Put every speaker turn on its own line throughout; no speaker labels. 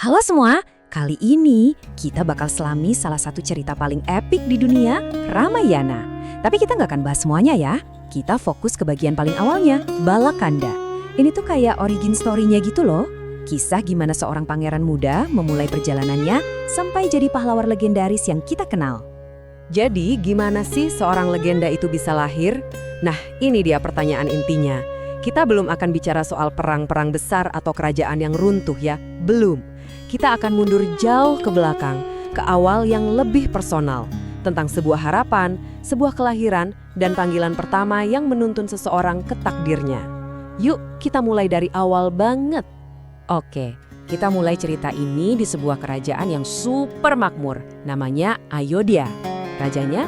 Halo semua, kali ini kita bakal selami salah satu cerita paling epik di dunia, Ramayana. Tapi kita nggak akan bahas semuanya ya, kita fokus ke bagian paling awalnya, Balakanda. Ini tuh kayak origin story-nya gitu loh. Kisah gimana seorang pangeran muda memulai perjalanannya sampai jadi pahlawan legendaris yang kita kenal.
Jadi gimana sih seorang legenda itu bisa lahir? Nah, ini dia pertanyaan intinya. Kita belum akan bicara soal perang-perang besar atau kerajaan yang runtuh ya, belum. Kita akan mundur jauh ke belakang, ke awal yang lebih personal, tentang sebuah harapan, sebuah kelahiran, dan panggilan pertama yang menuntun seseorang ke takdirnya. Yuk, kita mulai dari awal banget. Oke, kita mulai cerita ini di sebuah kerajaan yang super makmur, namanya Ayodhya. Rajanya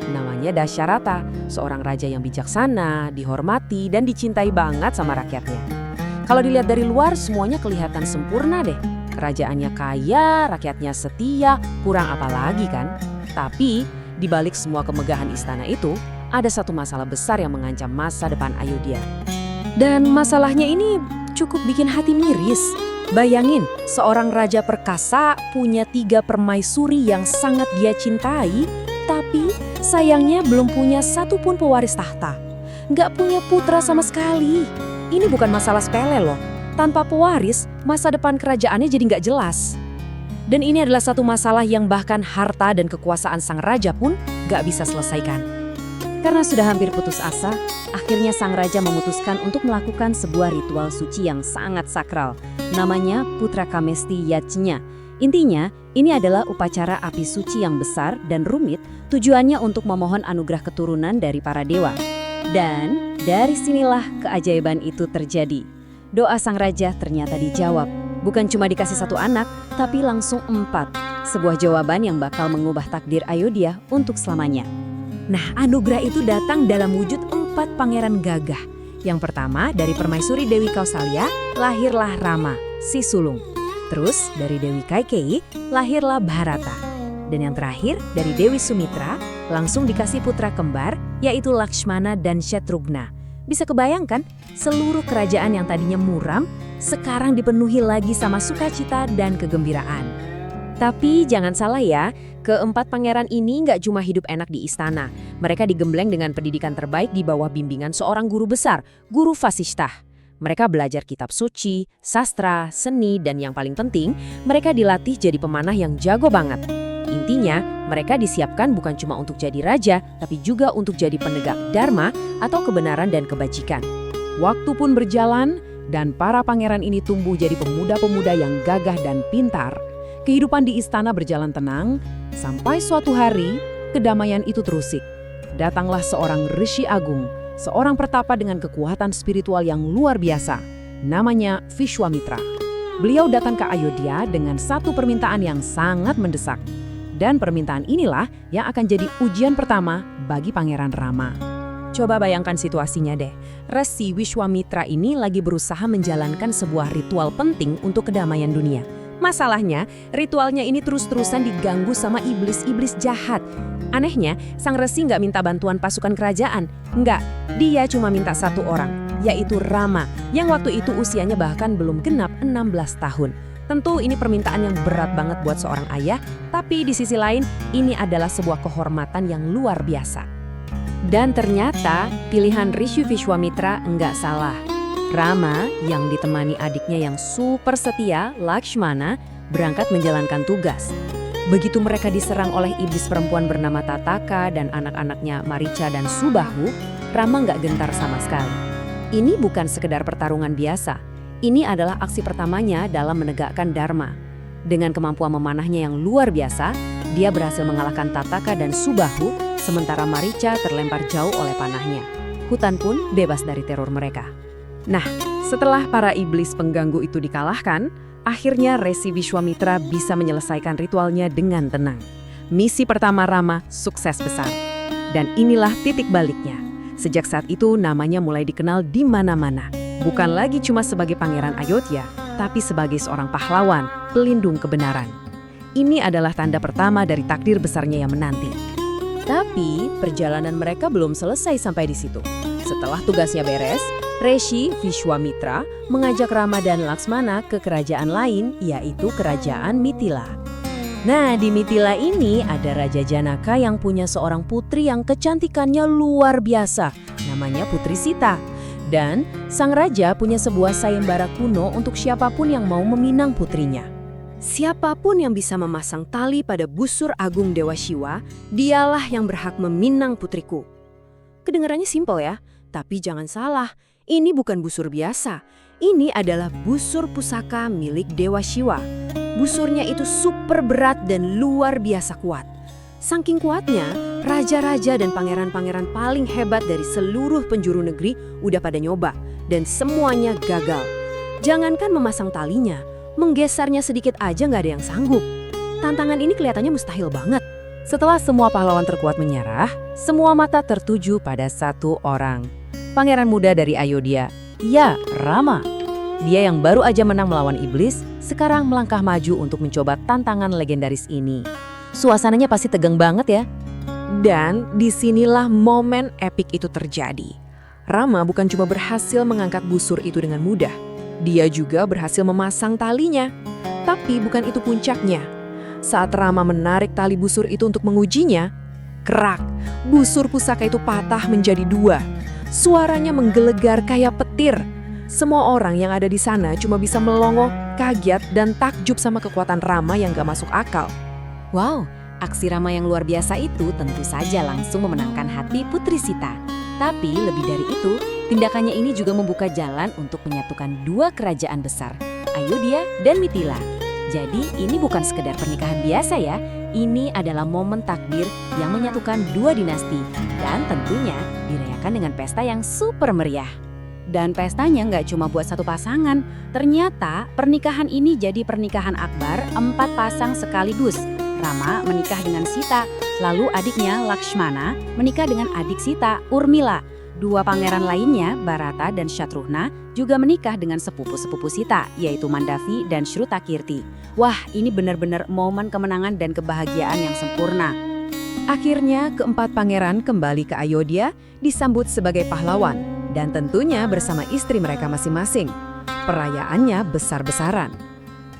namanya Dasyarata, seorang raja yang bijaksana, dihormati, dan dicintai banget sama rakyatnya. Kalau dilihat dari luar, semuanya kelihatan sempurna deh. Kerajaannya kaya, rakyatnya setia, kurang apa lagi kan? Tapi, di balik semua kemegahan istana itu, ada satu masalah besar yang mengancam masa depan Ayodhya. Dan masalahnya ini cukup bikin hati miris. Bayangin, seorang raja perkasa punya 3 permaisuri yang sangat dia cintai, tapi sayangnya belum punya satupun pewaris tahta. Nggak punya putra sama sekali. Ini bukan masalah sepele loh. Tanpa pewaris, masa depan kerajaannya jadi nggak jelas. Dan ini adalah satu masalah yang bahkan harta dan kekuasaan sang raja pun nggak bisa selesaikan. Karena sudah hampir putus asa, akhirnya sang raja memutuskan untuk melakukan sebuah ritual suci yang sangat sakral. Namanya Putra Kamesti Yajna. Intinya, ini adalah upacara api suci yang besar dan rumit, tujuannya untuk memohon anugerah keturunan dari para dewa. Dan dari sinilah keajaiban itu terjadi. Doa sang raja ternyata dijawab. Bukan cuma dikasih 1 anak, tapi langsung 4. Sebuah jawaban yang bakal mengubah takdir Ayodhya untuk selamanya. Nah, anugerah itu datang dalam wujud 4 pangeran gagah. Yang pertama, dari permaisuri Dewi Kausalya, lahirlah Rama, si sulung. Terus, dari Dewi Kaikeyi, lahirlah Bharata. Dan yang terakhir, dari Dewi Sumitra, langsung dikasih putra kembar, yaitu Lakshmana dan Shatrugna. Bisa kebayangkan, seluruh kerajaan yang tadinya muram, sekarang dipenuhi lagi sama sukacita dan kegembiraan. Tapi jangan salah ya, ke-4 pangeran ini nggak cuma hidup enak di istana. Mereka digembleng dengan pendidikan terbaik di bawah bimbingan seorang guru besar, Guru Vasishtha. Mereka belajar kitab suci, sastra, seni, dan yang paling penting, mereka dilatih jadi pemanah yang jago banget. Intinya, mereka disiapkan bukan cuma untuk jadi raja, tapi juga untuk jadi penegak dharma atau kebenaran dan kebajikan. Waktu pun berjalan, dan para pangeran ini tumbuh jadi pemuda-pemuda yang gagah dan pintar. Kehidupan di istana berjalan tenang, sampai suatu hari, kedamaian itu terusik. Datanglah seorang Rishi Agung, seorang pertapa dengan kekuatan spiritual yang luar biasa. Namanya Vishwamitra. Beliau datang ke Ayodhya dengan satu permintaan yang sangat mendesak. Dan permintaan inilah yang akan jadi ujian pertama bagi Pangeran Rama. Coba bayangkan situasinya deh. Resi Vishwamitra ini lagi berusaha menjalankan sebuah ritual penting untuk kedamaian dunia. Masalahnya, ritualnya ini terus-terusan diganggu sama iblis-iblis jahat. Anehnya, sang resi nggak minta bantuan pasukan kerajaan. Nggak, dia cuma minta 1 orang, yaitu Rama, yang waktu itu usianya bahkan belum genap 16 tahun. Tentu ini permintaan yang berat banget buat seorang ayah, tapi di sisi lain ini adalah sebuah kehormatan yang luar biasa. Dan ternyata pilihan Rishi Vishwamitra enggak salah. Rama yang ditemani adiknya yang super setia, Lakshmana, berangkat menjalankan tugas. Begitu mereka diserang oleh iblis perempuan bernama Tataka dan anak-anaknya Maricha dan Subahu, Rama enggak gentar sama sekali. Ini bukan sekedar pertarungan biasa. Ini adalah aksi pertamanya dalam menegakkan dharma. Dengan kemampuan memanahnya yang luar biasa, dia berhasil mengalahkan Tataka dan Subahu, sementara Maricha terlempar jauh oleh panahnya. Hutan pun bebas dari teror mereka. Nah, setelah para iblis pengganggu itu dikalahkan, akhirnya Resi Vishwamitra bisa menyelesaikan ritualnya dengan tenang. Misi pertama Rama sukses besar. Dan inilah titik baliknya. Sejak saat itu namanya mulai dikenal di mana-mana. Bukan lagi cuma sebagai Pangeran Ayodhya, tapi sebagai seorang pahlawan, pelindung kebenaran. Ini adalah tanda pertama dari takdir besarnya yang menanti. Tapi perjalanan mereka belum selesai sampai di situ. Setelah tugasnya beres,
Rishi Vishwamitra mengajak Rama dan Laksmana ke kerajaan lain, yaitu kerajaan Mithila. Nah, di Mithila ini ada Raja Janaka yang punya seorang putri yang kecantikannya luar biasa, namanya Putri Sita. Dan sang raja punya sebuah sayembara kuno untuk siapapun yang mau meminang putrinya. Siapapun yang bisa memasang tali pada busur agung Dewa Shiva, dialah yang berhak meminang putriku. Kedengarannya simpel ya, tapi jangan salah, ini bukan busur biasa. Ini adalah busur pusaka milik Dewa Shiva. Busurnya itu super berat dan luar biasa kuat. Saking kuatnya, raja-raja dan pangeran-pangeran paling hebat dari seluruh penjuru negeri udah pada nyoba, dan semuanya gagal. Jangankan memasang talinya, menggesernya sedikit aja nggak ada yang sanggup. Tantangan ini kelihatannya mustahil banget. Setelah semua pahlawan terkuat menyerah, semua mata tertuju pada satu orang. Pangeran muda dari Ayodhya, ya, Rama. Dia yang baru aja menang melawan iblis, sekarang melangkah maju untuk mencoba tantangan legendaris ini. Suasananya pasti tegang banget ya. Dan disinilah momen epik itu terjadi. Rama bukan cuma berhasil mengangkat busur itu dengan mudah, dia juga berhasil memasang talinya. Tapi bukan itu puncaknya. Saat Rama menarik tali busur itu untuk mengujinya, kerak, busur pusaka itu patah menjadi dua. Suaranya menggelegar kayak petir. Semua orang yang ada di sana cuma bisa melongo, kaget, dan takjub sama kekuatan Rama yang gak masuk akal. Wow, aksi Rama yang luar biasa itu tentu saja langsung memenangkan hati Putri Sita. Tapi lebih dari itu, tindakannya ini juga membuka jalan untuk menyatukan dua kerajaan besar, Ayodhya dan Mithila. Jadi ini bukan sekedar pernikahan biasa ya, ini adalah momen takdir yang menyatukan dua dinasti dan tentunya dirayakan dengan pesta yang super meriah. Dan pestanya nggak cuma buat satu pasangan, ternyata pernikahan ini jadi pernikahan akbar 4 pasang sekaligus. Rama menikah dengan Sita, lalu adiknya Lakshmana menikah dengan adik Sita, Urmila. Dua pangeran lainnya, Bharata dan Shatrughna, juga menikah dengan sepupu-sepupu Sita, yaitu Mandavi dan Shrutakirti. Wah, ini benar-benar momen kemenangan dan kebahagiaan yang sempurna. Akhirnya, keempat pangeran kembali ke Ayodhya, disambut sebagai pahlawan, dan tentunya bersama istri mereka masing-masing. Perayaannya besar-besaran.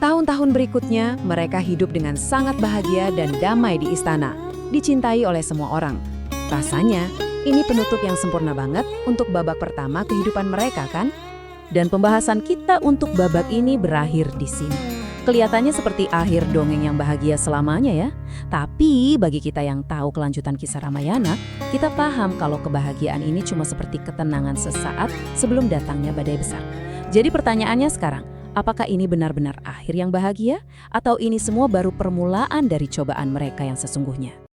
Tahun-tahun berikutnya, mereka hidup dengan sangat bahagia dan damai di istana, dicintai oleh semua orang. Rasanya, ini penutup yang sempurna banget untuk babak pertama kehidupan mereka kan? Dan pembahasan kita untuk babak ini berakhir di sini. Kelihatannya seperti akhir dongeng yang bahagia selamanya ya. Tapi bagi kita yang tahu kelanjutan kisah Ramayana, kita paham kalau kebahagiaan ini cuma seperti ketenangan sesaat sebelum datangnya badai besar. Jadi pertanyaannya sekarang, apakah ini benar-benar akhir yang bahagia? Atau ini semua baru permulaan dari cobaan mereka yang sesungguhnya?